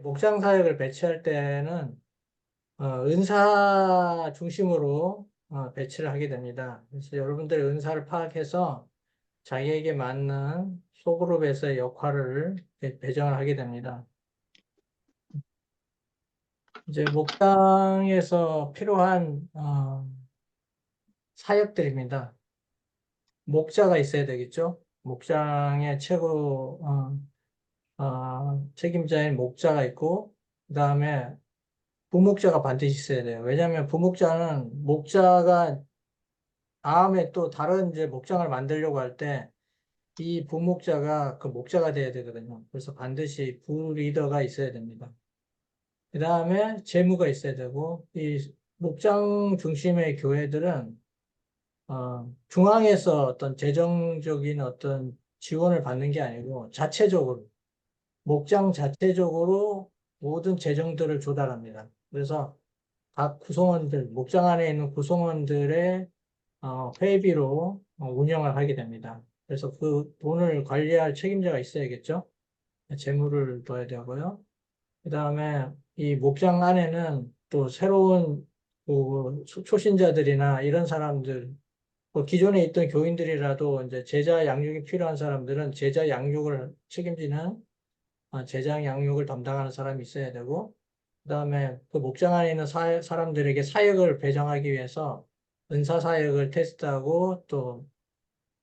목장 사역을 배치할 때는 은사 중심으로 배치를 하게 됩니다. 그래서 여러분들의 은사를 파악해서 자기에게 맞는 소그룹에서의 역할을 배정을 하게 됩니다. 이제 목장에서 필요한 사역들입니다. 목자가 있어야 되겠죠. 목장의 최고 책임자인 목자가 있고, 그 다음에 부목자가 반드시 있어야 돼요. 왜냐하면 부목자는 목자가 다음에 또 다른 이제 목장을 만들려고 할 때 이 부목자가 그 목자가 돼야 되거든요. 그래서 반드시 부리더가 있어야 됩니다. 그 다음에 재무가 있어야 되고, 이 목장 중심의 교회들은 중앙에서 어떤 재정적인 어떤 지원을 받는 게 아니고 자체적으로 목장 자체적으로 모든 재정들을 조달합니다. 그래서 각 구성원들, 목장 안에 있는 구성원들의 회비로 운영을 하게 됩니다. 그래서 그 돈을 관리할 책임자가 있어야겠죠. 재무를 둬야 되고요. 그 다음에 이 목장 안에는 또 새로운 그 초신자들이나 이런 사람들, 뭐 기존에 있던 교인들이라도 이제 제자 양육이 필요한 사람들은 제자 양육을 책임지는 제자 양육을 담당하는 사람이 있어야 되고, 그다음에 그 목장 안에 있는 사람들에게 사역을 배정하기 위해서 은사 사역을 테스트하고 또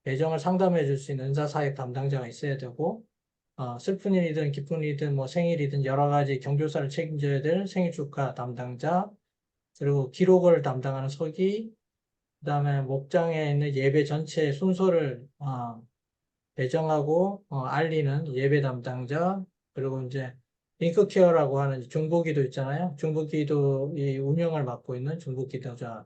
배정을 상담해 줄 수 있는 은사 사역 담당자가 있어야 되고, 슬픈 일이든 기쁜 일이든 뭐 생일이든 여러 가지 경조사를 책임져야 될 생일 축하 담당자, 그리고 기록을 담당하는 서기, 그다음에 목장에 있는 예배 전체 순서를 배정하고 알리는 예배 담당자, 그리고 이제 링크케어라고 하는 중보기도 있잖아요. 중보기도 이 운영을 맡고 있는 중보기도자.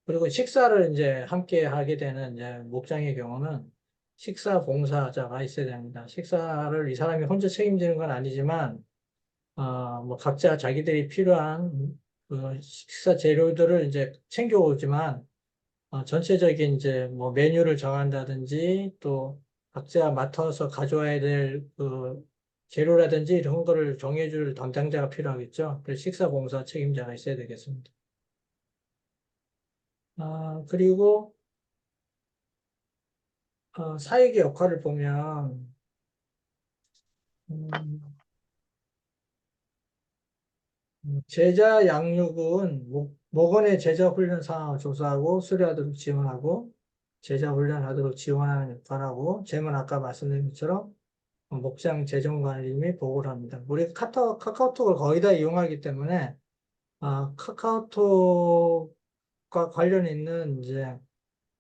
그리고 식사를 이제 함께 하게 되는 이제 목장의 경우는 식사 봉사자가 있어야 됩니다. 식사를 이 사람이 혼자 책임지는 건 아니지만 뭐 각자 자기들이 필요한 그 식사 재료들을 이제 챙겨오지만 전체적인 이제 뭐 메뉴를 정한다든지 또 각자 맡아서 가져와야 될 그 재료라든지 이런 거를 정해줄 담당자가 필요하겠죠. 그래서 식사봉사 책임자가 있어야 되겠습니다. 그리고 사역의 역할을 보면 음, 제자 양육은 목원의 제자 훈련 상황을 조사하고 수료하도록 지원하고 제자 훈련하도록 지원하는 역할하고 재문 아까 말씀드린 것처럼 목장 재정 관리 및 보고를 합니다. 우리 카카오톡을 거의 다 이용하기 때문에 카카오톡과 관련 있는 이제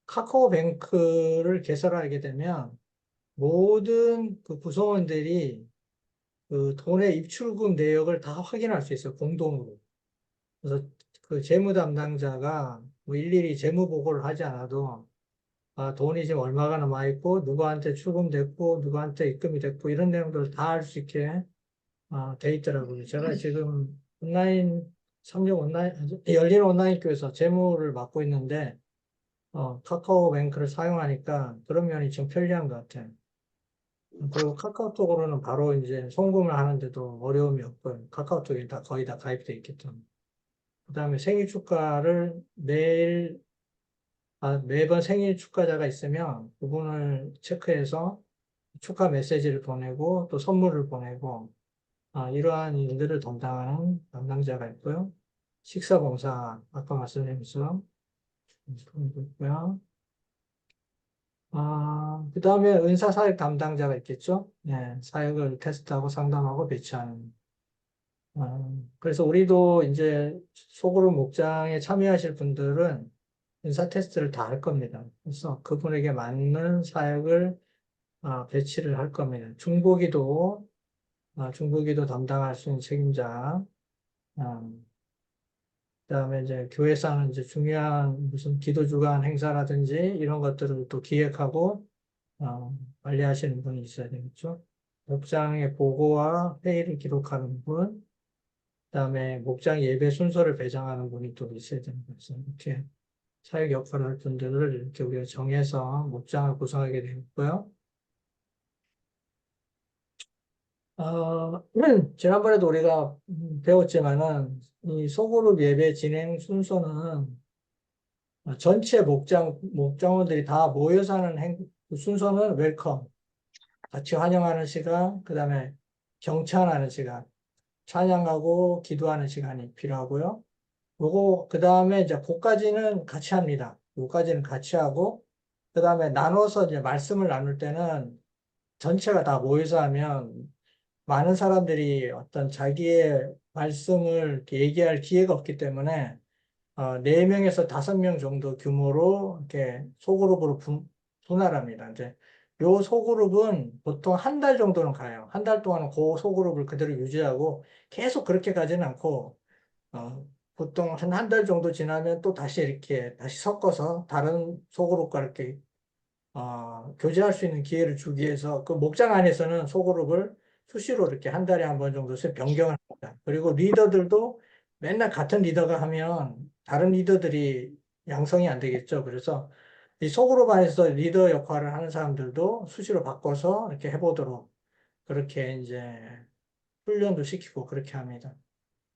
카카오뱅크를 개설하게 되면 모든 그 구성원들이 그 돈의 입출금 내역을 다 확인할 수 있어요. 공동으로. 그래서 그 재무 담당자가 뭐 일일이 재무 보고를 하지 않아도 돈이 지금 얼마가 남아 있고 누구한테 출금됐고 누구한테 입금이 됐고 이런 내용들을 다 알 수 있게 돼 있더라고요. 제가 지금 온라인, 삼육 온라인, 열린 온라인 교회에서 재무를 맡고 있는데, 카카오뱅크를 사용하니까 그런 면이 좀 편리한 것 같아요. 그리고 카카오톡으로는 바로 이제 송금을 하는데도 어려움이 없고요. 카카오톡에 다 거의 다 가입돼 있기 때문에. 그 다음에 생일 축가를 매번 생일 축가자가 있으면 그분을 체크해서 축하 메시지를 보내고 또 선물을 보내고 이러한 일들을 담당하는 담당자가 있고요. 식사봉사, 아까 말씀드린 것처럼 있고요. 그 다음에 은사사역 담당자가 있겠죠. 네, 사역을 테스트하고 상담하고 배치하는. 그래서 우리도 이제 소그룹 목장에 참여하실 분들은 은사 테스트를 다 할 겁니다. 그래서 그분에게 맞는 사역을 배치를 할 겁니다. 중보기도 담당할 수 있는 책임자, 그다음에 이제 교회에서는 이제 중요한 무슨 기도 주간 행사라든지 이런 것들을 또 기획하고 관리하시는 분이 있어야 되겠죠. 목장의 보고와 회의를 기록하는 분, 그다음에 목장 예배 순서를 배정하는 분이 또 있어야 되는 거죠. 이렇게 사역 역할을 할 분들을 이렇게 우리가 정해서 목장을 구성하게 되었고요. 지난번에도 우리가 배웠지만은 이 소그룹 예배 진행 순서는 전체 목장원들이 다 모여서 하는 그 순서는 웰컴, 같이 환영하는 시간, 그 다음에 경찬하는 시간, 찬양하고 기도하는 시간이 필요하고요. 요거, 그 다음에 이제 그까지는 같이 합니다. 요까지는 같이 하고, 그 다음에 나눠서 이제 말씀을 나눌 때는 전체가 다 모여서 하면 많은 사람들이 어떤 자기의 말씀을 이렇게 얘기할 기회가 없기 때문에 4명에서 5명 정도 규모로 이렇게 소그룹으로 분할합니다. 이제 요 소그룹은 보통 한 달 정도는 가요. 한 달 동안은 그 소그룹을 그대로 유지하고 계속 그렇게 가지는 않고, 보통 한 달 정도 지나면 또 다시 이렇게 다시 섞어서 다른 소그룹과 이렇게 교제할 수 있는 기회를 주기 위해서 그 목장 안에서는 소그룹을 수시로 이렇게 한 달에 한 번 정도씩 변경을 합니다. 그리고 리더들도 맨날 같은 리더가 하면 다른 리더들이 양성이 안 되겠죠. 그래서 이 소그룹 안에서 리더 역할을 하는 사람들도 수시로 바꿔서 이렇게 해보도록 그렇게 이제 훈련도 시키고 그렇게 합니다.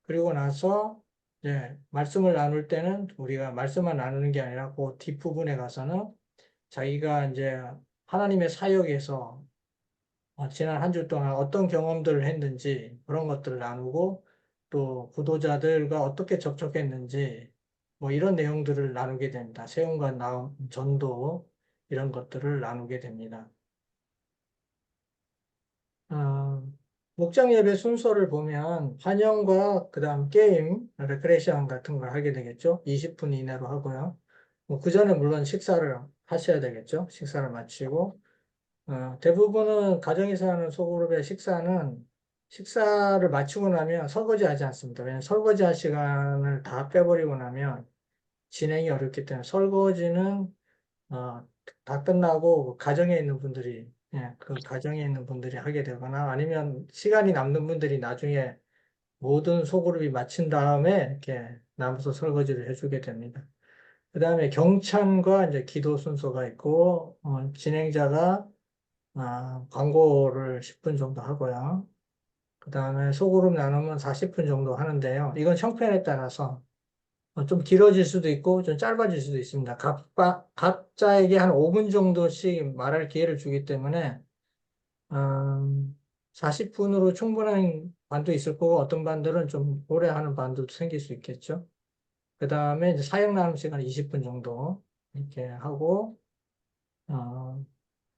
그리고 나서 이제 말씀을 나눌 때는 우리가 말씀만 나누는 게 아니라 그 뒷부분에 가서는 자기가 이제 하나님의 사역에서 지난 한 주 동안 어떤 경험들을 했는지 그런 것들을 나누고 또 구도자들과 어떻게 접촉했는지 뭐 이런 내용들을 나누게 됩니다. 세움과 나음, 전도 이런 것들을 나누게 됩니다. 어, 목장 예배 순서를 보면 환영과 그다음 게임, 레크레이션 같은 걸 하게 되겠죠. 20분 이내로 하고요. 뭐 그 전에 물론 식사를 하셔야 되겠죠. 식사를 마치고 대부분은 가정에서 하는 소그룹의 식사를 마치고 나면 설거지 하지 않습니다. 왜냐하면 설거지 할 시간을 다 빼버리고 나면 진행이 어렵기 때문에 설거지는 어, 다 끝나고 그 가정에 있는 분들이 그 가정에 있는 분들이 하게 되거나 아니면 시간이 남는 분들이 나중에 모든 소그룹이 마친 다음에 이렇게 남아서 설거지를 해주게 됩니다. 그 다음에 경찬과 이제 기도 순서가 있고 진행자가 광고를 10분 정도 하고요. 그 다음에 소그룹 나누면 40분 정도 하는데요. 이건 형편에 따라서 좀 길어질 수도 있고 좀 짧아질 수도 있습니다. 각자에게 한 5분 정도씩 말할 기회를 주기 때문에 40분으로 충분한 반도 있을 거고 어떤 반들은 좀 오래 하는 반도 생길 수 있겠죠. 그 다음에 이제 사역 나눔 시간 20분 정도 이렇게 하고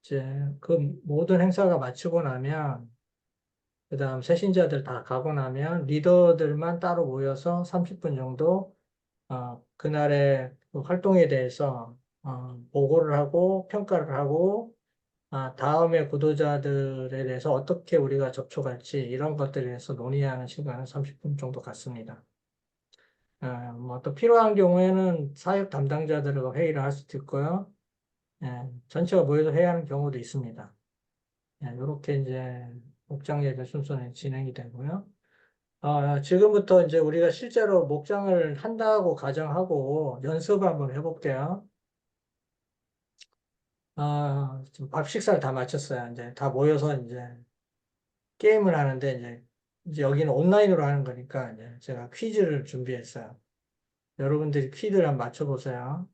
이제 그 모든 행사가 마치고 나면 그다음 새신자들 다 가고 나면 리더들만 따로 모여서 30분 정도 그날의 그 활동에 대해서 보고를 하고 평가를 하고 다음에 구도자들에 대해서 어떻게 우리가 접촉할지 이런 것들에 대해서 논의하는 시간은 30분 정도 갖습니다. 뭐또 필요한 경우에는 사역 담당자들과 회의를 할 수도 있고요. 전체가 모여서 회의하는 경우도 있습니다. 이렇게 이제 목장 예배 순서는 진행이 되고요. 지금부터 이제 우리가 실제로 목장을 한다고 가정하고 연습을 한번 해볼게요. 지금 밥 식사를 다 마쳤어요. 이제 다 모여서 이제 게임을 하는데 이제 여기는 온라인으로 하는 거니까 이제 제가 퀴즈를 준비했어요. 여러분들이 퀴즈를 한번 맞춰보세요.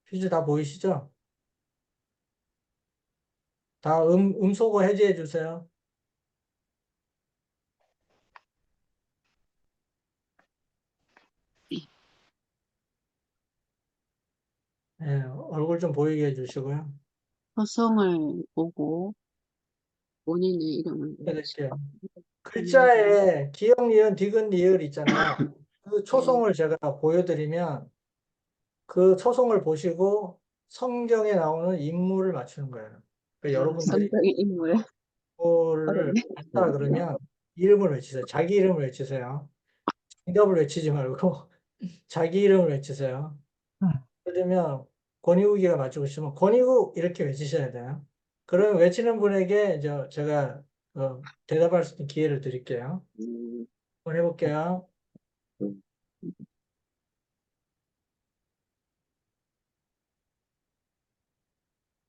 퀴즈 다 보이시죠? 다 음소거 해제해 주세요. 얼굴 좀 보이게 해주시고요. 서성을 보고 본인의 이름을 해드릴게요. 외치고 하는 게 글자에 기역, 니은, 디귿, 리을 있잖아요. 그 네, 초성을 제가 보여드리면 그 초성을 보시고 성경에 나오는 인물을 맞추는 거예요. 그러니까 여러분들이 성적인 인물 이거를 어렵네. 했다 그러면 이름을 외치세요. 자기 이름을 외치세요. 정답을 외치지 말고 자기 이름을 외치세요. 그러면 권희욱이가 맞추고 싶으면 권희욱 이렇게 외치셔야 돼요. 그러면 외치는 분에게 이제 제가 대답할 수 있는 기회를 드릴게요. 음, 한번 해볼게요.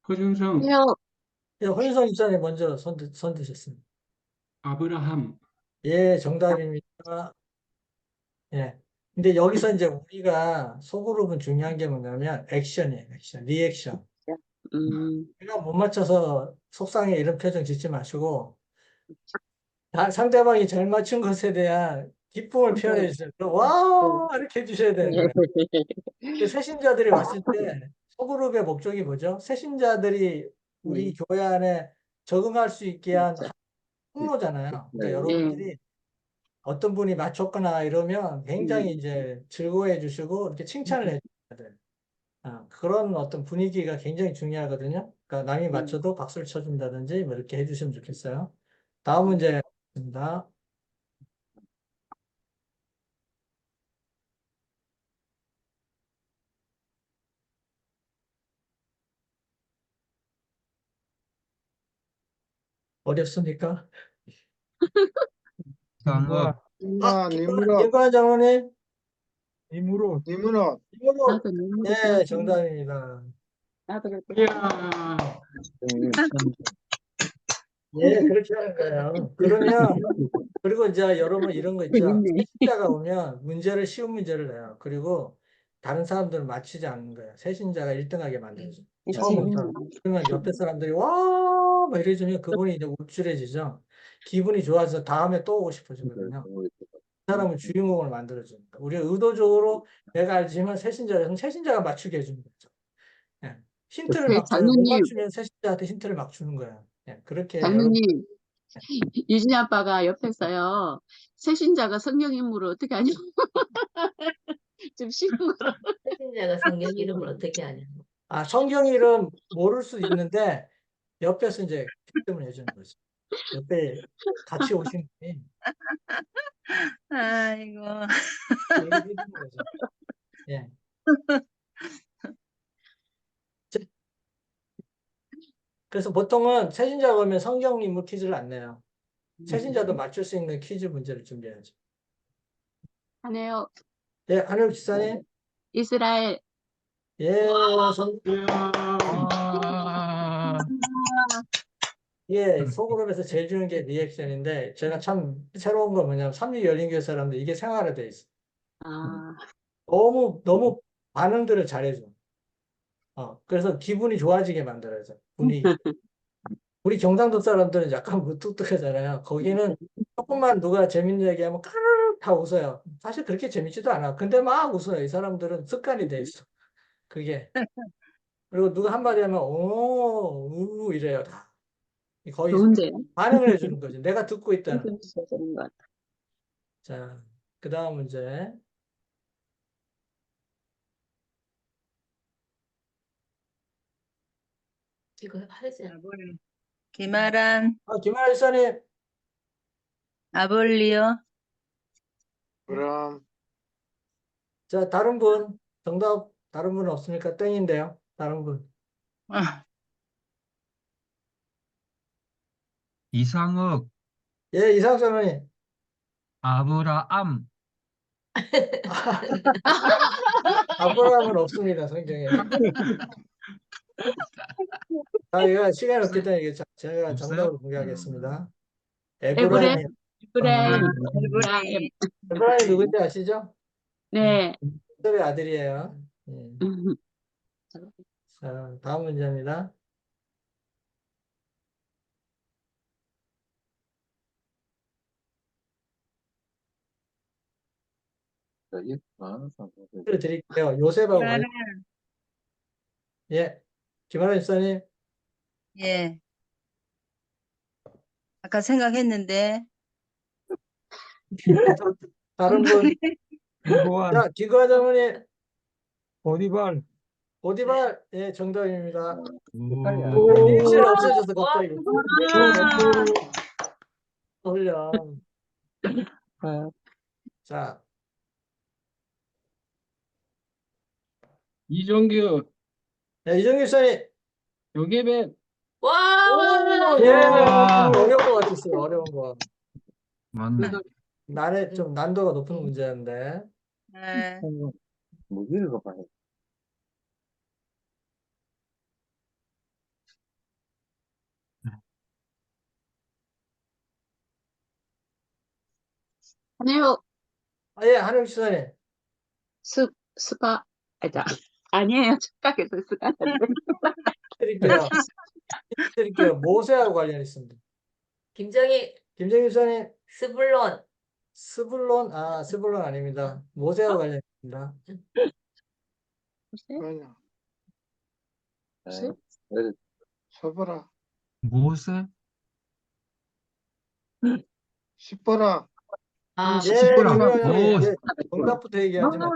허준성, 해요. 예, 혼인성 입장에 먼저 손 드셨습니다. 아브라함. 예, 정답입니다. 예. 근데 여기서 이제 우리가 소그룹은 중요한 게 뭐냐면 액션이에요, 액션, 리액션. 음, 내가 못 맞춰서 속상해 이런 표정 짓지 마시고 상대방이 잘 맞춘 것에 대한 기쁨을 표현해 주세요. 와! 이렇게 해주셔야 되는 거예요. 새신자들이 왔을 때 소그룹의 목적이 뭐죠? 새신자들이 우리 교회 안에 적응할 수 있게 한 통로잖아요. 그러니까 여러분들이 어떤 분이 맞췄거나 이러면 굉장히 이제 즐거워해 주시고 이렇게 칭찬을 해 주셔야 돼요. 그런 어떤 분위기가 굉장히 중요하거든요. 그러니까 남이 맞춰도 박수를 쳐준다든지 뭐 이렇게 해주시면 좋겠어요. 다음 문제입니다. 어렵습니까? 상업. 김관한 장로님, 이무로. 이거로 나도 너무 네, 정답입니다. 나도 이야. 예, 그렇게 하는 거예요. 그러면 그리고 이제 여러분 이런 거 있죠. 재밌네. 새신자가 오면 쉬운 문제를 내요. 그리고 다른 사람들은 맞추지 않는 거예요. 새신자가 1등하게 만들어줘. 처음부터. 재밌네. 그러면 옆에 사람들이 와, 막 이래주면 그분이 이제 우쭐해지죠. 기분이 좋아서 다음에 또 오고 싶어지거든요. 그 사람은 주인공을 만들어주니까. 우리가 의도적으로 내가 알지만 새신자는 새신자가 맞추게 해주는 거죠. 예. 힌트를 네, 막 줘요. 못 맞추면 새신자한테 힌트를 막 주는 거예요. 예. 그렇게 여러분. 장로님, 유진이 아빠가 옆에서요, 새신자가 성령 인물을 어떻게 하냐고 좀 쉬운 거로. 세신자가 성경 이름을 어떻게 아냐. 성경 이름 모를 수 있는데 옆에서 이제 말씀을 해주는 거죠. 옆에 같이 오신 분이 아이고. 얘기해 주는 거죠. 예. 그래서 보통은 새신자가 오면 성경 인물 퀴즈를 안 내요. 새신자도 맞출 수 있는 퀴즈 문제를 준비해야죠. 하네요. 예, 한율 지사님. 이스라엘. 예, 이야. 이게 소그룹에서 제일 주는 게 리액션인데 제가 참 새로운 건 뭐냐면 삼위 열린교회 사람들 이게 생활화돼 있어. 아, 너무 반응들을 잘해줘. 그래서 기분이 좋아지게 만들어져. 분위기. 우리 경상도 사람들은 약간 무뚝뚝하잖아요. 거기는 조금만 누가 재밌는 얘기하면 까르르 다 웃어요. 사실 그렇게 재밌지도 않아. 근데 막 웃어요. 이 사람들은 습관이 돼 있어. 그게. 그리고 누가 한마디 하면 오, 이래요. 다. 거의 좋은데요? 반응을 해주는 거지. 내가 듣고 있다는. 좀 있어지는 것 같아. 자, 그 다음 문제. 이거 하지. 기마란 김하라 일사님. 아볼리오. 그럼 자, 다른 분. 정답, 다른 분 없습니까? 땡인데요. 다른 분. 이상욱. 예, 이상학 장로님. 아브라함. 아브라함은 없습니다, 성경에. 이거 시간이 없기 때문에 제가 없어요? 정답을 공개하겠습니다. 에브렘, 에브라임. 에브라임, 음. 에브라임. 에브라임 누군지 아시죠? 네. 요셉의 아들이에요. 자, 다음 문제입니다. 힌트를 드릴게요. 요셉하고 관련. 예, 김하라 집사님. 예. 아까 생각했는데 다른 분. 이보안. 자, 기거화 장모님. 보디발. 오디발. 예, 정답입니다. 오. 리액션이 없어져서 갑자기. 흘려. 자, 이종규. 이정규 집사님. 요괴벳. 와! 예, 와. 어려운 거 같았어요. 어려운 거. 맞네. 난에 좀 난도가 높은 문제인데. 예. 하네요. 예, 한영 시사님. 스파, 아니에요. 착각해서 습관인데. 드릴게요. 드릴게요. 모세하고 관련 있습니다. 김정희, 김정일 시사님. 스불론, 스불론 아닙니다. 모세하고 관련 있습니다. 아니야. 스? 서보라. 모세? 십보라. 아, 예, 스불론. 김영현 오. 예, 정답부터 얘기하지 마.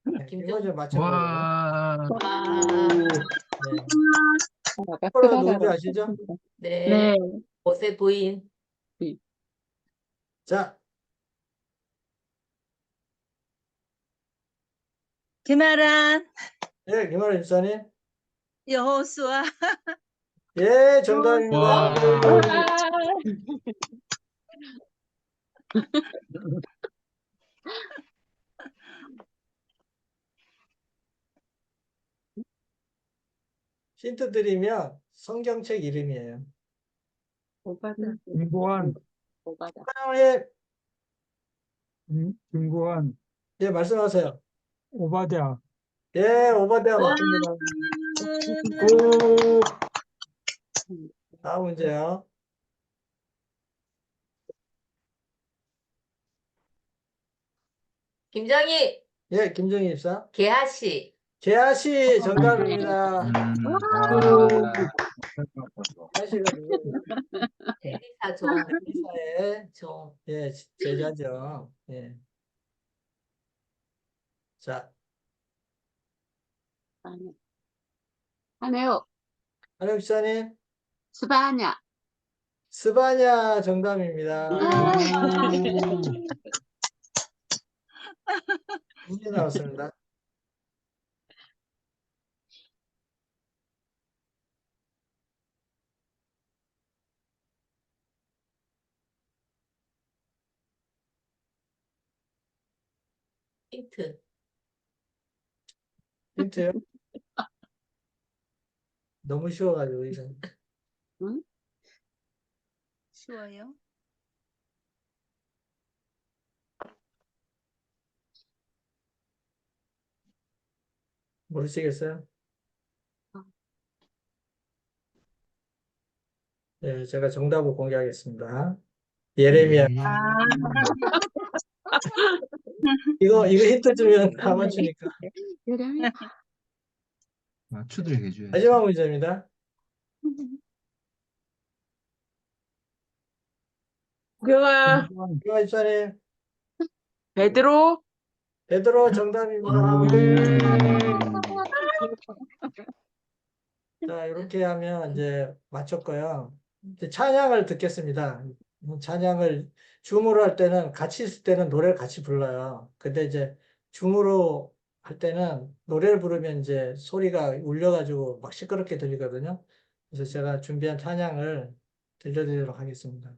네, 김정- 이거 좀 맞춰보고. 와. 아, 네. 스불론 누군지 아시죠? 네. 네. 모세 부인, 자, 김아란, 예, 김하라 집사님. 여호수아, 예, 정답입니다. 와. 힌트 드리면 성경책 이름이에요. 오바다. 김고한. 오바다. 예, 김고한. 예, 말씀하세요. 오바댜. 예, 오바댜 맞습니다. 오. 다음 문제요. 김정희, 예, 김정희 집사. 개하씨, 재하씨 정답입니다. 아. 재하씨가 누구예요? 엘리사 종, 이사의 종, 예, 제자죠. 예. 자, 하네요. 한영 집사님. 스바냐. 스바냐 정답입니다. 문제 나왔습니다. 힌트, 힌트요? 너무 쉬워가지고 이거. 쉬워요. 모르시겠어요? 예, 제가 정답을 공개하겠습니다. 예레미야. 이거 힌트 주면 다 맞추니까. 예레미야. 맞추도록 해줘야지. 마지막 문제입니다. 구경아, 이거 집사님. 베드로. 베드로 정답입니다. 자, 이렇게 하면 이제 맞췄고요. 이제 찬양을 듣겠습니다. 찬양을 줌으로 할 때는 같이 있을 때는 노래를 같이 불러요. 근데 이제 줌으로 할 때는 노래를 부르면 이제 소리가 울려가지고 막 시끄럽게 들리거든요. 그래서 제가 준비한 찬양을 들려드리도록 하겠습니다.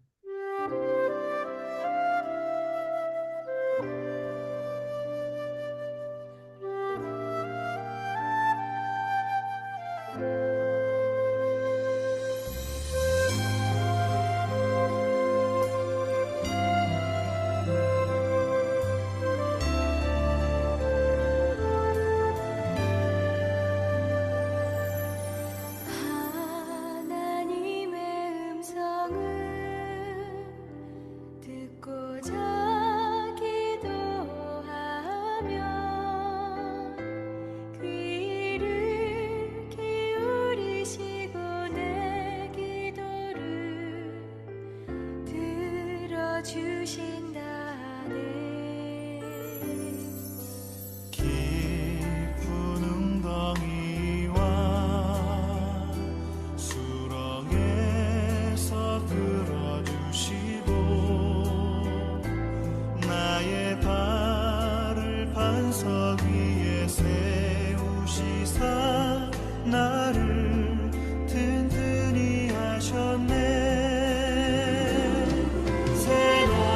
하나님의 음성을 듣고자 기도하면 귀를 기울이시고 내 기도를 들어주신다네. 깊은 웅덩이와 수렁에서 끌어주시고 나의 발을 반석 위에 세우시사 나를 든든히 하셨네. 새로운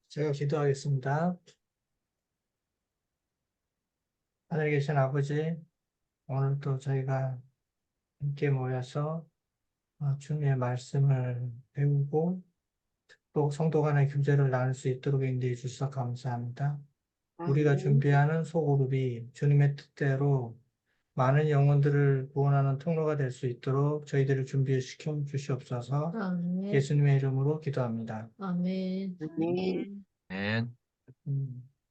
제가 기도하겠습니다. 하늘에 계신 아버지, 오늘도 저희가 함께 모여서 주님의 말씀을 배우고 또 성도 간의 교제를 나눌 수 있도록 인도해 주셔서 감사합니다. 우리가 준비하는 소그룹이 주님의 뜻대로 많은 영혼들을 구원하는 통로가 될 수 있도록 저희들을 준비시켜 주시옵소서. 아멘. 예수님의 이름으로 기도합니다. 아멘. 네.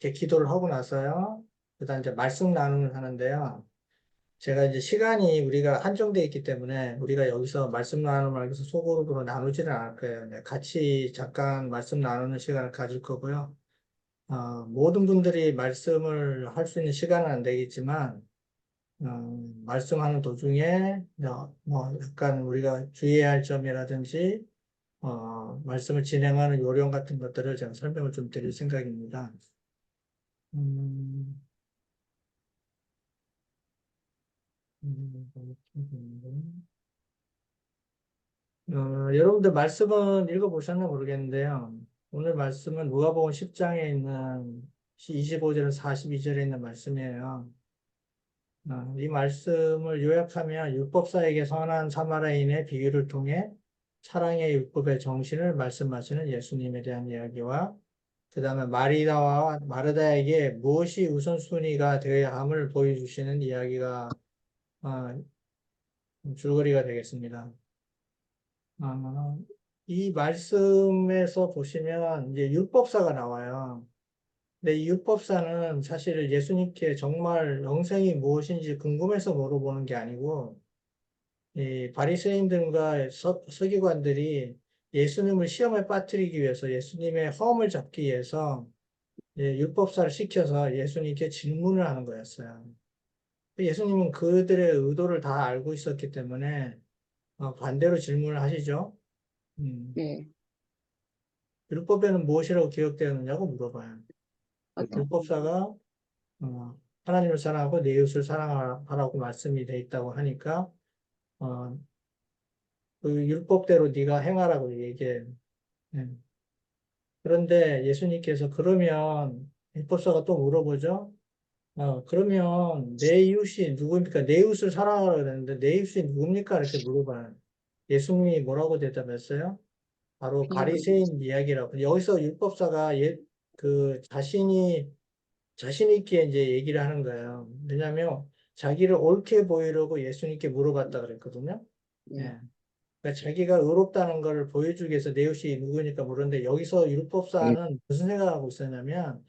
이렇게 기도를 하고 나서요. 그다음 이제 말씀 나눔을 하는데요. 제가 이제 시간이 우리가 한정되어 있기 때문에 우리가 여기서 말씀 나눔을 하기 위해서 소그룹으로 나누지는 않을 거예요. 네, 같이 잠깐 말씀 나누는 시간을 가질 거고요. 모든 분들이 말씀을 할 수 있는 시간은 안 되겠지만, 말씀하는 도중에 뭐 약간 우리가 주의해야 할 점이라든지 말씀을 진행하는 요령 같은 것들을 제가 설명을 좀 드릴 생각입니다. 여러분들 말씀은 읽어보셨나 모르겠는데요. 오늘 말씀은 누가복음 10장에 있는 25절에서 42절에 있는 말씀이에요. 이 말씀을 요약하면 율법사에게 선한 사마리아인의 비유를 통해 사랑의 율법의 정신을 말씀하시는 예수님에 대한 이야기와 그 다음에 마리다와 마르다에게 무엇이 우선순위가 되어야 함을 보여주시는 이야기가 줄거리가 되겠습니다. 이 말씀에서 보시면 이제 율법사가 나와요. 근데 이 율법사는 사실 예수님께 정말 영생이 무엇인지 궁금해서 물어보는 게 아니고 이 바리새인들과 서기관들이 예수님을 시험에 빠뜨리기 위해서 예수님의 허물을 잡기 위해서 율법사를 시켜서 예수님께 질문을 하는 거였어요. 예수님은 그들의 의도를 다 알고 있었기 때문에 반대로 질문을 하시죠. 네. 율법에는 무엇이라고 기록되었느냐고 물어봐요. 율법사가 하나님을 사랑하고 내 이웃을 사랑하라고 말씀이 돼 있다고 하니까 그 율법대로 네가 행하라고 얘기해요. 그런데 예수님께서 그러면 율법사가 또 물어보죠. 그러면 내 이웃이 누구입니까? 내 이웃을 사랑하라 그랬는데 내 이웃이 누굽니까? 이렇게 물어봐요. 예수님이 뭐라고 대답했어요? 바로 바리새인 이야기라고. 여기서 율법사가 자신 있게 이제 얘기를 하는 거예요. 왜냐하면 자기를 옳게 보이려고 예수님께 물어봤다 그랬거든요. 예. 그러니까 자기가 의롭다는 걸 보여주기 위해서 내 이웃이 누구니까 물었는데 여기서 율법사는 무슨 생각하고 있었냐면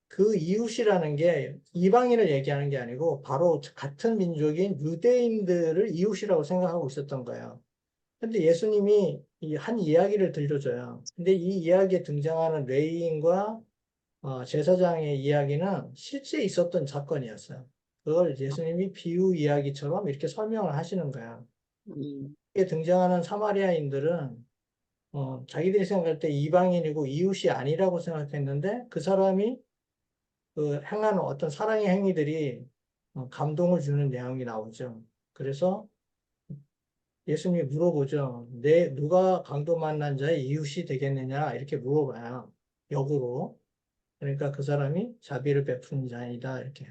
그 이웃이라는 게 이방인을 얘기하는 게 아니고 바로 같은 민족인 유대인들을 이웃이라고 생각하고 있었던 거예요. 근데 예수님이 한 이야기를 들려줘요. 근데 이 이야기에 등장하는 레위인과 제사장의 이야기는 실제 있었던 사건이었어요. 그걸 예수님이 비유 이야기처럼 이렇게 설명을 하시는 거예요. 여기에 등장하는 사마리아인들은 자기들이 생각할 때 이방인이고 이웃이 아니라고 생각했는데 그 사람이 그 행하는 어떤 사랑의 행위들이 감동을 주는 내용이 나오죠. 그래서 예수님이 물어보죠. 누가 강도 만난 자의 이웃이 되겠느냐 이렇게 물어봐요. 역으로. 그러니까 그 사람이 자비를 베푸는 자이다 이렇게.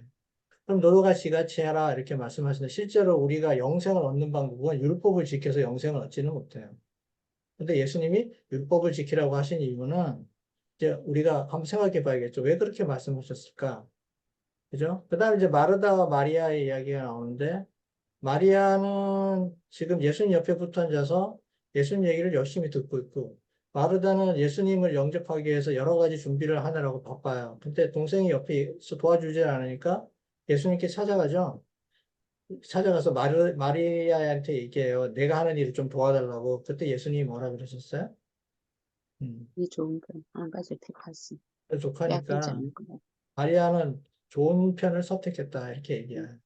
그럼 너도 같이 해라 이렇게 말씀하시는데 실제로 우리가 영생을 얻는 방법은 율법을 지켜서 영생을 얻지는 못해요. 근데 예수님이 율법을 지키라고 하신 이유는 이제 우리가 한번 생각해 봐야겠죠. 왜 그렇게 말씀하셨을까? 그죠? 그 다음에 이제 마르다와 마리아의 이야기가 나오는데 마리아는 지금 예수님 옆에 붙어 앉아서 예수님 얘기를 열심히 듣고 있고 마르다는 예수님을 영접하기 위해서 여러 가지 준비를 하느라고 바빠요. 근데 동생이 옆에 도와주지 않으니까 예수님께 찾아가죠. 찾아가서 마리아한테 얘기해요. 내가 하는 일을 좀 도와달라고. 그때 예수님이 뭐라 그러셨어요? 이 좋은 한 가지 택하시. 족하니까 빼앗기지 않을 거다. 마리아는 좋은 편을 선택했다 이렇게 얘기해요.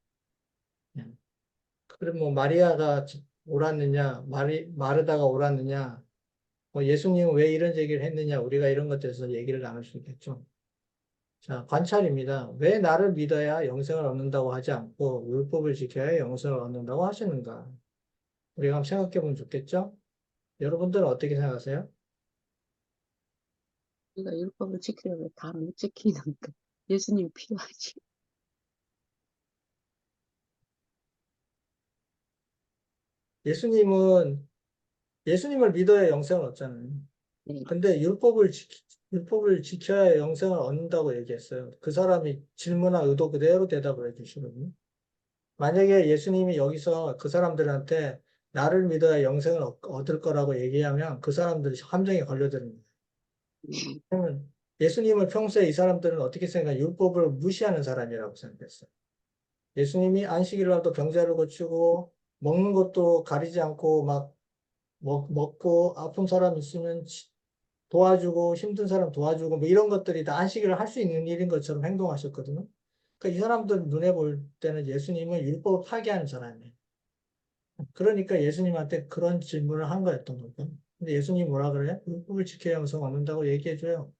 그럼 뭐 마리아가 옳았느냐, 마르다가 옳았느냐, 뭐 예수님은 왜 이런 얘기를 했느냐, 우리가 이런 것에 대해서 얘기를 나눌 수 있겠죠. 자, 관찰입니다. 왜 나를 믿어야 영생을 얻는다고 하지 않고 율법을 지켜야 영생을 얻는다고 하시는가? 우리가 한번 생각해 보면 좋겠죠? 여러분들은 어떻게 생각하세요? 우리가 율법을 지키려고 다 못 지키는 거. 예수님이 필요하지. 예수님을 믿어야 영생을 얻잖아요. 네. 근데 율법을 지켜야 영생을 얻는다고 얘기했어요. 그 사람이 질문한 의도 그대로 대답을 해주시거든요. 만약에 예수님이 여기서 그 사람들한테 나를 믿어야 영생을 얻을 거라고 얘기하면 그 사람들이 함정에 걸려드는 거예요. 그러면 예수님을 평소에 이 사람들은 어떻게 생각해요? 율법을 무시하는 사람이라고 생각했어요. 예수님이 안식일 날도 병자를 고치고 먹는 것도 가리지 않고 막 먹고 아픈 사람 있으면 도와주고 힘든 사람 도와주고 뭐 이런 것들이 다 안식일을 할 수 있는 일인 것처럼 행동하셨거든요. 그러니까 이 사람들 눈에 볼 때는 예수님은 율법을 파괴하는 사람이에요. 그러니까 예수님한테 그런 질문을 한 거였던 거죠. 근데 예수님이 뭐라 그래요? 율법을 지켜야 영생 얻는다고 얘기해줘요.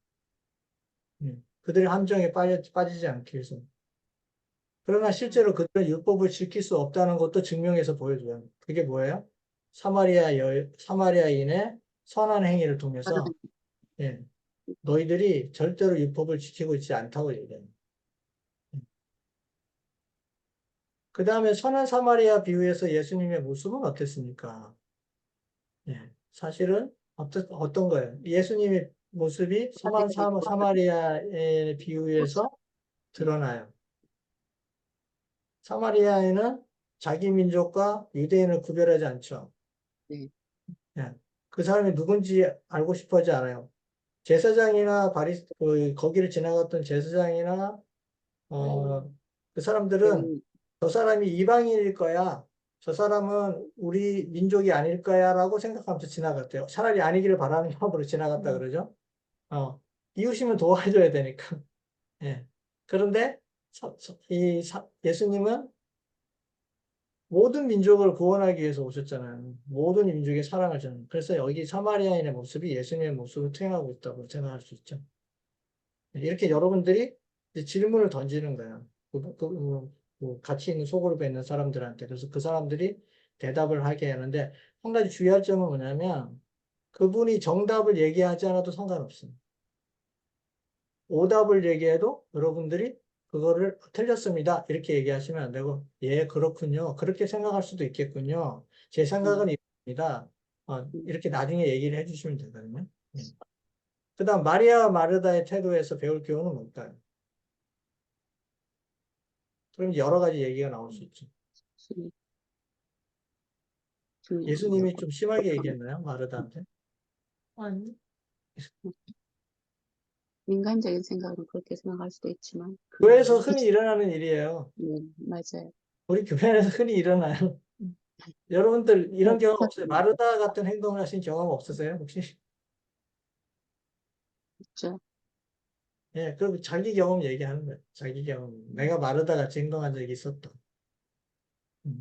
그들의 함정에 빠지지 않기 위해서. 그러나 실제로 그들은 율법을 지킬 수 없다는 것도 증명해서 보여줘요. 그게 뭐예요? 사마리아인의 선한 행위를 통해서 예, 너희들이 절대로 율법을 지키고 있지 않다고 얘기해요. 그 다음에 선한 사마리아 비유에서 예수님의 모습은 어땠습니까? 예, 사실은 어떤 거예요? 예수님의 모습이 선한 사마리아의 비유에서 드러나요. 사마리아인은 자기 민족과 유대인을 구별하지 않죠. 네. 예, 그 사람이 누군지 알고 싶어 하지 않아요. 제사장이나 거기를 지나갔던 제사장이나 그 사람들은 저 사람이 이방인일 거야. 저 사람은 우리 민족이 아닐 거야 라고 생각하면서 지나갔대요. 차라리 아니기를 바라는 마음으로 지나갔다 그러죠. 이웃이면 도와줘야 되니까. 예. 그런데 예수님은 모든 민족을 구원하기 위해서 오셨잖아요. 모든 민족의 사랑을 주는. 그래서 여기 사마리아인의 모습이 예수님의 모습을 투영하고 있다고 생각할 수 있죠. 이렇게 여러분들이 이제 질문을 던지는 거예요. 같이 있는 소그룹에 있는 사람들한테. 그래서 그 사람들이 대답을 하게 하는데, 한 가지 주의할 점은 뭐냐면, 그분이 정답을 얘기하지 않아도 상관없습니다. 오답을 얘기해도 여러분들이 그거를 틀렸습니다. 이렇게 얘기하시면 안 되고, 예, 그렇군요. 그렇게 생각할 수도 있겠군요. 제 생각은 이렇습니다. 이렇게 나중에 얘기를 해주시면 되거든요. 그 다음, 마리아와 마르다의 태도에서 배울 교훈은 뭘까요? 그럼 여러 가지 얘기가 나올 수 있죠. 예수님이 좀 심하게 얘기했나요? 마르다한테? 아니. 인간적인 생각으로 그렇게 생각할 수도 있지만. 교회에서 흔히 일어나는 일이에요. 네, 맞아요. 우리 교회에서 흔히 일어나요. 여러분들 이런 경험 없어요? 마르다 같은 행동을 하신 경험 없으세요? 혹시? 있죠. 예, 그럼 자기 경험 얘기하는 거예요. 자기 경험. 내가 마르다 같이 행동한 적이 있었다.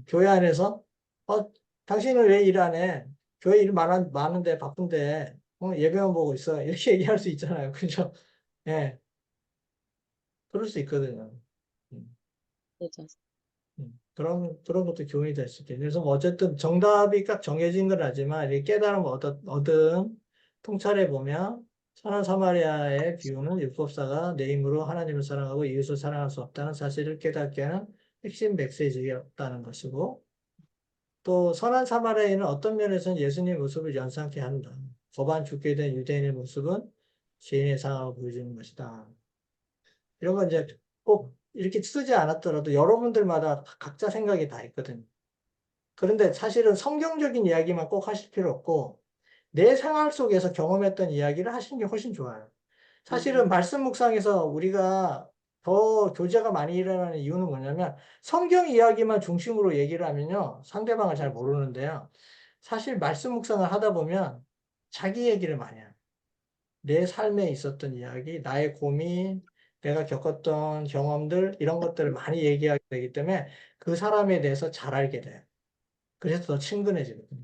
교회 안에서, 당신은 왜 일 안 해? 교회 일 많은데 바쁜데, 예배만 보고 있어. 이렇게 얘기할 수 있잖아요. 그죠? 예. 그럴 수 있거든요. 맞아. 그런 것도 교훈이 될 수 있겠네요. 그래서 어쨌든 정답이 딱 정해진 건 아니지만, 이 깨달음을 얻은 통찰해 보면, 선한 사마리아의 비유는 율법사가 내 힘으로 하나님을 사랑하고 이웃을 사랑할 수 없다는 사실을 깨닫게 하는 핵심 메시지였다는 것이고, 또 선한 사마리아인은 어떤 면에서는 예수님의 모습을 연상케 한다. 거반 죽게 된 유대인의 모습은 죄인의 상황을 보여주는 것이다. 이런 건 이제 꼭 이렇게 쓰지 않았더라도 여러분들마다 각자 생각이 다 있거든요. 그런데 사실은 성경적인 이야기만 꼭 하실 필요 없고 내 생활 속에서 경험했던 이야기를 하시는 게 훨씬 좋아요. 사실은 말씀 묵상에서 우리가 더 교제가 많이 일어나는 이유는 뭐냐면 성경 이야기만 중심으로 얘기를 하면요. 상대방을 잘 모르는데요. 사실 말씀 묵상을 하다 보면 자기 얘기를 많이 해요. 내 삶에 있었던 이야기, 나의 고민, 내가 겪었던 경험들 이런 것들을 많이 얘기하게 되기 때문에 그 사람에 대해서 잘 알게 돼요. 그래서 더 친근해지거든요.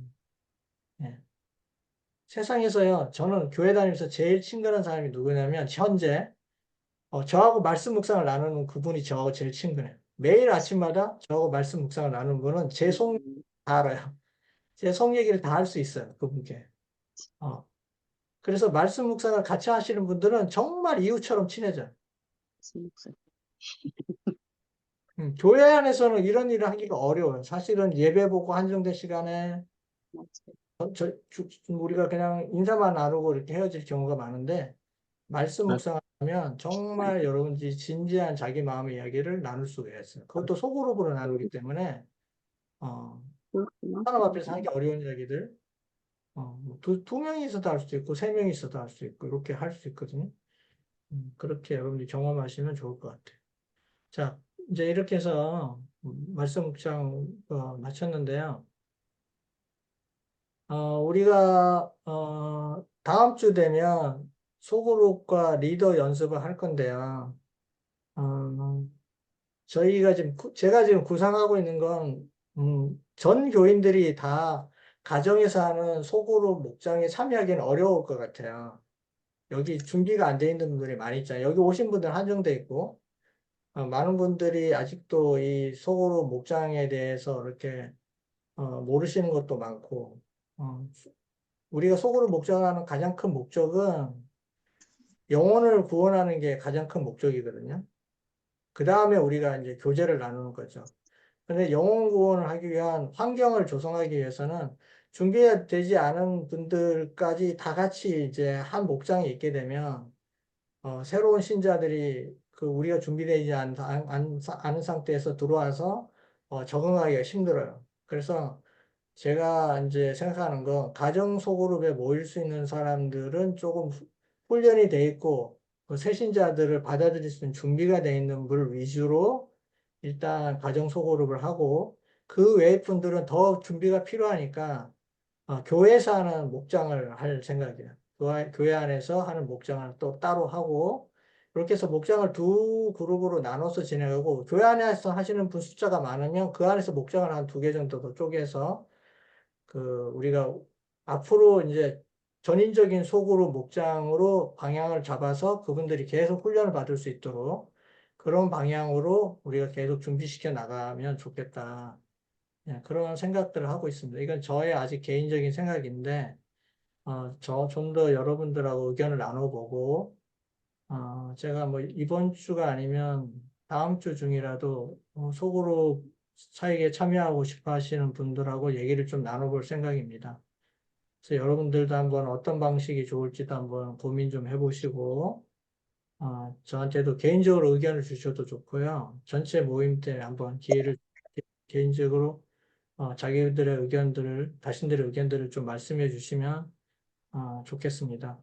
네. 세상에서요, 저는 교회 다니면서 제일 친근한 사람이 누구냐면 현재 저하고 말씀 묵상을 나누는 그분이 저하고 제일 친근해요. 매일 아침마다 저하고 말씀 묵상을 나누는 분은 제 속 다 알아요. 제 속 얘기를 다 할 수 있어요. 그분께. 그래서 말씀 묵상을 같이 하시는 분들은 정말 이웃처럼 친해져요. 교회 안에서는 이런 일을 하기가 어려워요. 사실은 예배 보고 한정된 시간에 우리가 그냥 인사만 나누고 이렇게 헤어질 경우가 많은데, 말씀 묵상하면 정말 여러분들이 진지한 자기 마음의 이야기를 나눌 수가 있어요. 그것도 소그룹으로 나누기 때문에 하나님 앞에서 하기 어려운 이야기들 두 명이 있어도 할 수도 있고 세 명이 있어도 할 수 있고 이렇게 할 수 있거든요. 그렇게 여러분들이 경험하시면 좋을 것 같아요. 자, 이제 이렇게 해서 말씀 묵상 마쳤는데요. 우리가 다음 주 되면 소그룹과 리더 연습을 할 건데요. 저희가 지금 제가 지금 구상하고 있는 건 전 교인들이 다 가정에서 하는 소그룹 목장에 참여하기는 어려울 것 같아요. 여기 준비가 안 돼 있는 분들이 많이 있잖아요. 여기 오신 분들 한정돼 있고 많은 분들이 아직도 이 소그룹 목장에 대해서 이렇게 모르시는 것도 많고 우리가 소그룹 목장하는 가장 큰 목적은 영혼을 구원하는 게 가장 큰 목적이거든요. 그 다음에 우리가 이제 교제를 나누는 거죠. 근데 영혼 구원을 하기 위한 환경을 조성하기 위해서는 준비되지 않은 분들까지 다 같이 이제 한 목장에 있게 되면 새로운 신자들이 우리가 준비되지 않은 상태에서 들어와서 적응하기가 힘들어요. 그래서 제가 이제 생각하는 건 가정 소그룹에 모일 수 있는 사람들은 조금 훈련이 돼 있고 새 신자들을 받아들일 수 있는 준비가 돼 있는 분 위주로 일단 가정 소그룹을 하고 그 외의 분들은 더 준비가 필요하니까 교회에서 하는 목장을 할 생각이에요. 교회 안에서 하는 목장을 또 따로 하고 그렇게 해서 목장을 두 그룹으로 나눠서 진행하고 교회 안에서 하시는 분 숫자가 많으면 그 안에서 목장을 한 2개 정도 더 쪼개서 우리가 앞으로 이제 전인적인 소그룹 목장으로 방향을 잡아서 그분들이 계속 훈련을 받을 수 있도록 그런 방향으로 우리가 계속 준비시켜 나가면 좋겠다. 그런 생각들을 하고 있습니다. 이건 저의 아직 개인적인 생각인데, 좀 더 여러분들하고 의견을 나눠보고, 제가 뭐 이번 주가 아니면 다음 주 중이라도 소그룹 사역에 참여하고 싶어 하시는 분들하고 얘기를 좀 나눠볼 생각입니다. 그래서 여러분들도 한번 어떤 방식이 좋을지도 한번 고민 좀 해보시고, 저한테도 개인적으로 의견을 주셔도 좋고요. 전체 모임 때 한번 기회를 개인적으로 자기들의 의견들을, 자신들의 의견들을 좀 말씀해 주시면 좋겠습니다.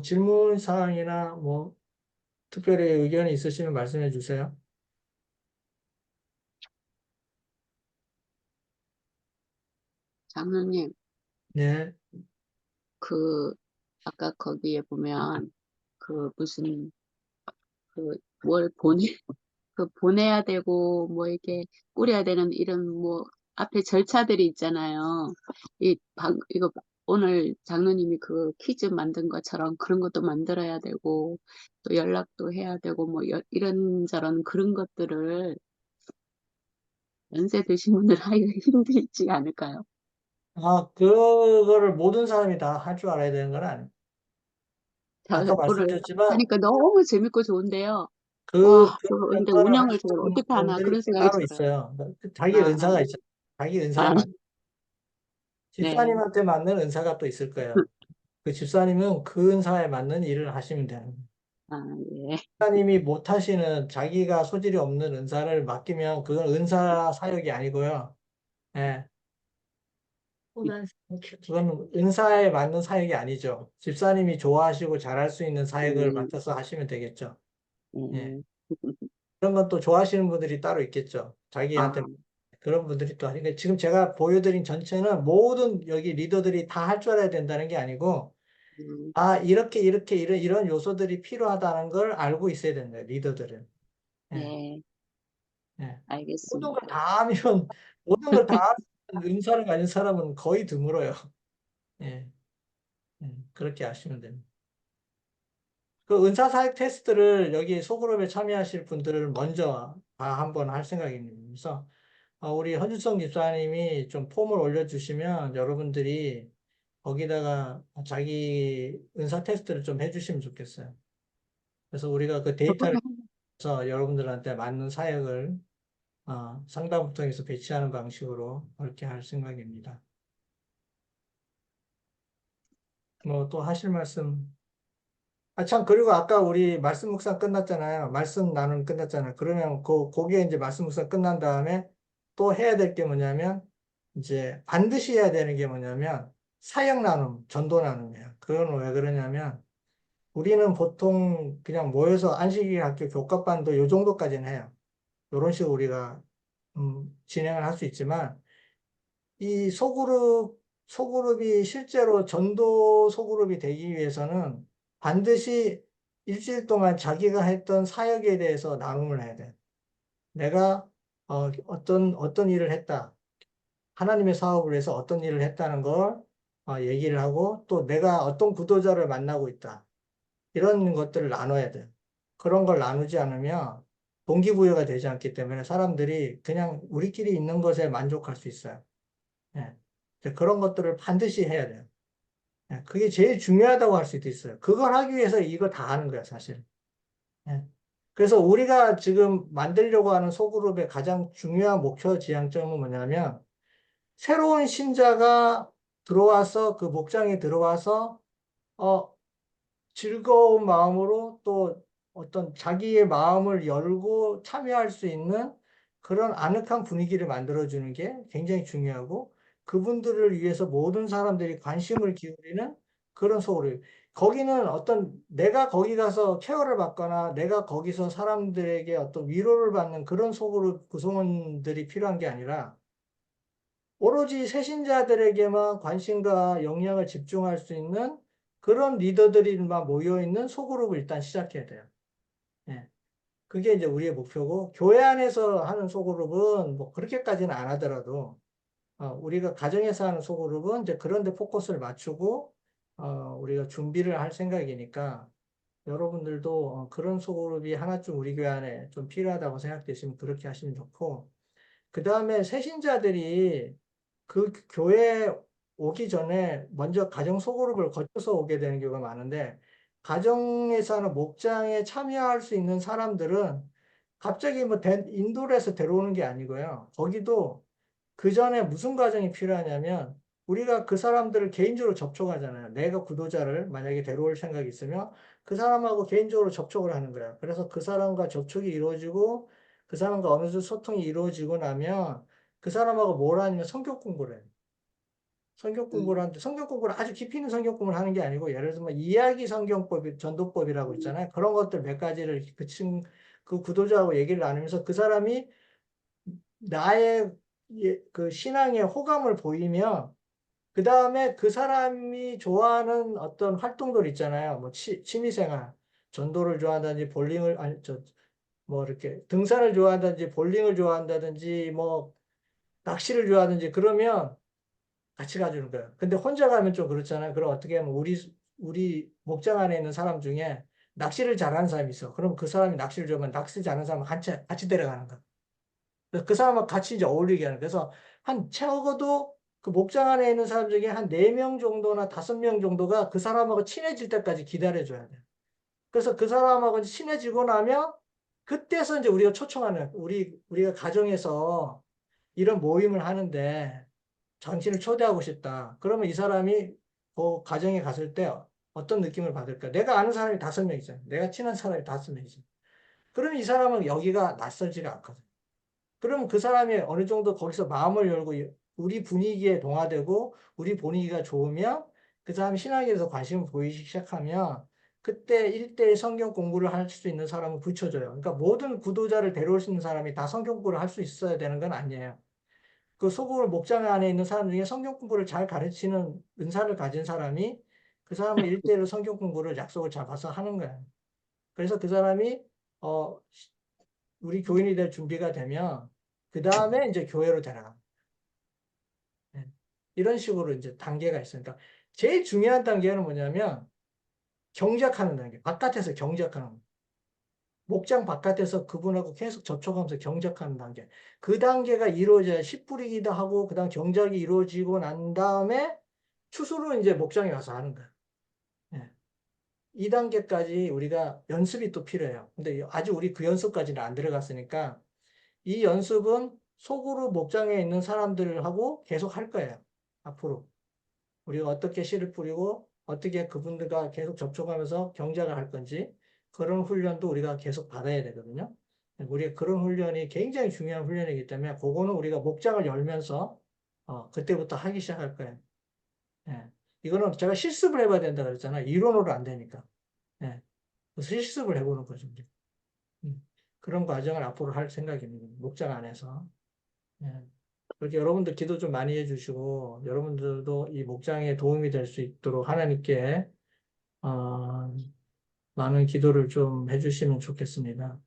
질문 사항이나 뭐 특별히 의견이 있으시면 말씀해 주세요. 장로님, 네. 아까 거기에 보면, 무슨, 뭘 보내야 되고, 뭐, 이렇게 꾸려야 되는 이런, 뭐, 앞에 절차들이 있잖아요. 이거, 오늘 장로님이 퀴즈 만든 것처럼 그런 것도 만들어야 되고, 또 연락도 해야 되고, 뭐, 이런저런 그런 것들을 연세 드신 분들 하기가 힘들지 않을까요? 그거를 모든 사람이 다 할 줄 알아야 되는 건 아니에요. 아까 오늘 말씀드렸지만, 하니까 너무 재밌고 좋은데요. 그 근데 역할을 운영을 저걸 하시는 어떻게 하나 분들이 그런 생각이 따로 들어요. 있어요. 자기 은사가 있어요. 자기 은사에 아, 맞 네. 집사님한테 맞는 은사가 또 있을 거예요. 그 집사님은 그 은사에 맞는 일을 하시면 돼요. 예. 집사님이 못하시는 자기가 소질이 없는 은사를 맡기면 그건 은사 사역이 아니고요. 예. 그건 은사에 맞는 사역이 아니죠. 집사님이 좋아하시고 잘할 수 있는 사역을 맡아서 하시면 되겠죠. 예. 그런 건 또 좋아하시는 분들이 따로 있겠죠. 자기한테 그런 분들이 또 하니까 지금 제가 보여드린 전체는 모든 여기 리더들이 다 할 줄 알아야 된다는 게 아니고 이렇게 이런 요소들이 필요하다는 걸 알고 있어야 된다. 리더들은. 예. 네, 예. 알겠습니다. 모든 걸 다 하면 모든 걸 다 하는 은사를 가진 사람은 거의 드물어요. 예. 그렇게 아시면 됩니다. 그 은사사역 테스트를 여기 소그룹에 참여하실 분들을 먼저 다 한번 할 생각입니다. 그래서 우리 헌준성 집사님이 좀 폼을 올려주시면 여러분들이 거기다가 자기 은사 테스트를 좀 해주시면 좋겠어요. 그래서 우리가 그 데이터를 해서 여러분들한테 맞는 사역을 상담을 통해서 배치하는 방식으로 그렇게 할 생각입니다. 뭐 또 하실 말씀? 참, 그리고 아까 우리 말씀 묵상 끝났잖아요. 말씀 나눔 끝났잖아요. 그러면 거기에 이제 말씀 묵상 끝난 다음에 또 해야 될 게 뭐냐면, 이제 반드시 해야 되는 게 뭐냐면, 사역 나눔, 전도 나눔이에요. 그건 왜 그러냐면, 우리는 보통 그냥 모여서 안식일 학교 교과반도 요 정도까지는 해요. 이런 식으로 우리가 진행을 할 수 있지만, 이 소그룹이 실제로 전도 소그룹이 되기 위해서는 반드시 일주일 동안 자기가 했던 사역에 대해서 나눔을 해야 돼. 내가 어떤 일을 했다. 하나님의 사업을 위해서 어떤 일을 했다는 걸 얘기를 하고, 또 내가 어떤 구도자를 만나고 있다. 이런 것들을 나눠야 돼. 그런 걸 나누지 않으면 동기부여가 되지 않기 때문에 사람들이 그냥 우리끼리 있는 것에 만족할 수 있어요. 예. 그런 것들을 반드시 해야 돼요. 예. 그게 제일 중요하다고 할 수도 있어요. 그걸 하기 위해서 이거 다 하는 거야, 사실. 예. 그래서 우리가 지금 만들려고 하는 소그룹의 가장 중요한 목표 지향점은 뭐냐면, 새로운 신자가 들어와서 그 목장에 들어와서 즐거운 마음으로 또 어떤 자기의 마음을 열고 참여할 수 있는 그런 아늑한 분위기를 만들어주는 게 굉장히 중요하고, 그분들을 위해서 모든 사람들이 관심을 기울이는 그런 소그룹. 거기는 내가 거기 가서 케어를 받거나 내가 거기서 사람들에게 어떤 위로를 받는 그런 소그룹 구성원들이 필요한 게 아니라, 오로지 새신자들에게만 관심과 영향을 집중할 수 있는 그런 리더들이만 모여있는 소그룹을 일단 시작해야 돼요. 예. 그게 이제 우리의 목표고, 교회 안에서 하는 소그룹은 뭐 그렇게까지는 안 하더라도, 우리가 가정에서 하는 소그룹은 이제 그런 데 포커스를 맞추고, 우리가 준비를 할 생각이니까, 여러분들도 그런 소그룹이 하나쯤 우리 교회 안에 좀 필요하다고 생각되시면 그렇게 하시면 좋고, 그 다음에 새신자들이 그 교회에 오기 전에 먼저 가정 소그룹을 거쳐서 오게 되는 경우가 많은데, 가정에서 하는 목장에 참여할 수 있는 사람들은 갑자기 뭐 인도를 해서 데려오는 게 아니고요. 거기도 그 전에 무슨 과정이 필요하냐면, 우리가 그 사람들을 개인적으로 접촉하잖아요. 내가 구도자를 만약에 데려올 생각이 있으면 그 사람하고 개인적으로 접촉을 하는 거예요. 그래서 그 사람과 접촉이 이루어지고 그 사람과 어느 정도 소통이 이루어지고 나면 그 사람하고 뭘 하냐면 성경 공부를 해요. 성경 공부를 하는데, 성경 공부를 아주 깊이 있는 성경 공부를 하는 게 아니고, 예를 들면 이야기 성경법, 전도법이라고 있잖아요. 그런 것들 몇 가지를 그 구도자하고 얘기를 나누면서 그 사람이 나의 그 신앙에 호감을 보이면, 그 다음에 그 사람이 좋아하는 어떤 활동들 있잖아요. 뭐 취미생활, 전도를 좋아한다든지 뭐 이렇게 등산을 좋아한다든지 볼링을 좋아한다든지 뭐 낚시를 좋아하든지, 그러면 같이 가주는 거예요. 근데 혼자 가면 좀 그렇잖아요. 그럼 어떻게 하면 우리 목장 안에 있는 사람 중에 낚시를 잘하는 사람이 있어. 그럼 그 사람이 낚시를 좋아하면 낚시 잘하는 사람을 같이 데려가는 거야. 그래서 그 사람하고 같이 이제 어울리게 하는 거예요. 그래서 적어도 그 목장 안에 있는 사람 중에 한 4명 정도나 5명 정도가 그 사람하고 친해질 때까지 기다려줘야 돼요. 그래서 그 사람하고 친해지고 나면 그때서 이제 우리가 초청하는, 우리가 가정에서 이런 모임을 하는데 당신을 초대하고 싶다. 그러면 이 사람이 그 가정에 갔을 때 어떤 느낌을 받을까? 내가 아는 사람이 5명이잖아. 내가 친한 사람이 5명이지. 그러면 이 사람은 여기가 낯설지가 않거든. 그러면 그 사람이 어느 정도 거기서 마음을 열고 우리 분위기에 동화되고 우리 분위기가 좋으면 그 사람이 신학에 대해서 관심을 보이기 시작하면 그때 1대1 성경 공부를 할 수 있는 사람을 붙여줘요. 그러니까 모든 구도자를 데려올 수 있는 사람이 다 성경 공부를 할 수 있어야 되는 건 아니에요. 그 소그룹 목장 안에 있는 사람 중에 성경 공부를 잘 가르치는 은사를 가진 사람이 그 사람을 1대1로 성경 공부를 약속을 잡아서 하는 거예요. 그래서 그 사람이 우리 교인이 될 준비가 되면 그 다음에 이제 교회로 데려가. 이런 식으로 이제 단계가 있으니까 제일 중요한 단계는 뭐냐면 경작하는 단계. 바깥에서 경작하는 거. 목장 바깥에서 그분하고 계속 접촉하면서 경작하는 단계. 그 단계가 이루어져야 씨 뿌리기도 하고, 그 다음 경작이 이루어지고 난 다음에 추수로 이제 목장에 가서 하는 거예요. 예. 2단계까지 우리가 연습이 또 필요해요. 근데 아직 우리 그 연습까지는 안 들어갔으니까 이 연습은 속으로 목장에 있는 사람들하고 계속 할 거예요. 앞으로. 우리가 어떻게 씨를 뿌리고 어떻게 그분들과 계속 접촉하면서 경작을 할 건지 그런 훈련도 우리가 계속 받아야 되거든요. 우리가 그런 훈련이 굉장히 중요한 훈련이기 때문에 그거는 우리가 목장을 열면서 그때부터 하기 시작할 거예요. 예. 이거는 제가 실습을 해봐야 된다 그랬잖아요. 이론으로 안 되니까. 예. 그래서 실습을 해보는 거죠. 이제. 그런 과정을 앞으로 할 생각입니다. 목장 안에서. 예. 그렇게 여러분들 기도 좀 많이 해주시고 여러분들도 이 목장에 도움이 될 수 있도록 하나님께 많은 기도를 좀 해주시면 좋겠습니다.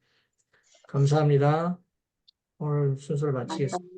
감사합니다. 오늘 순서를 마치겠습니다.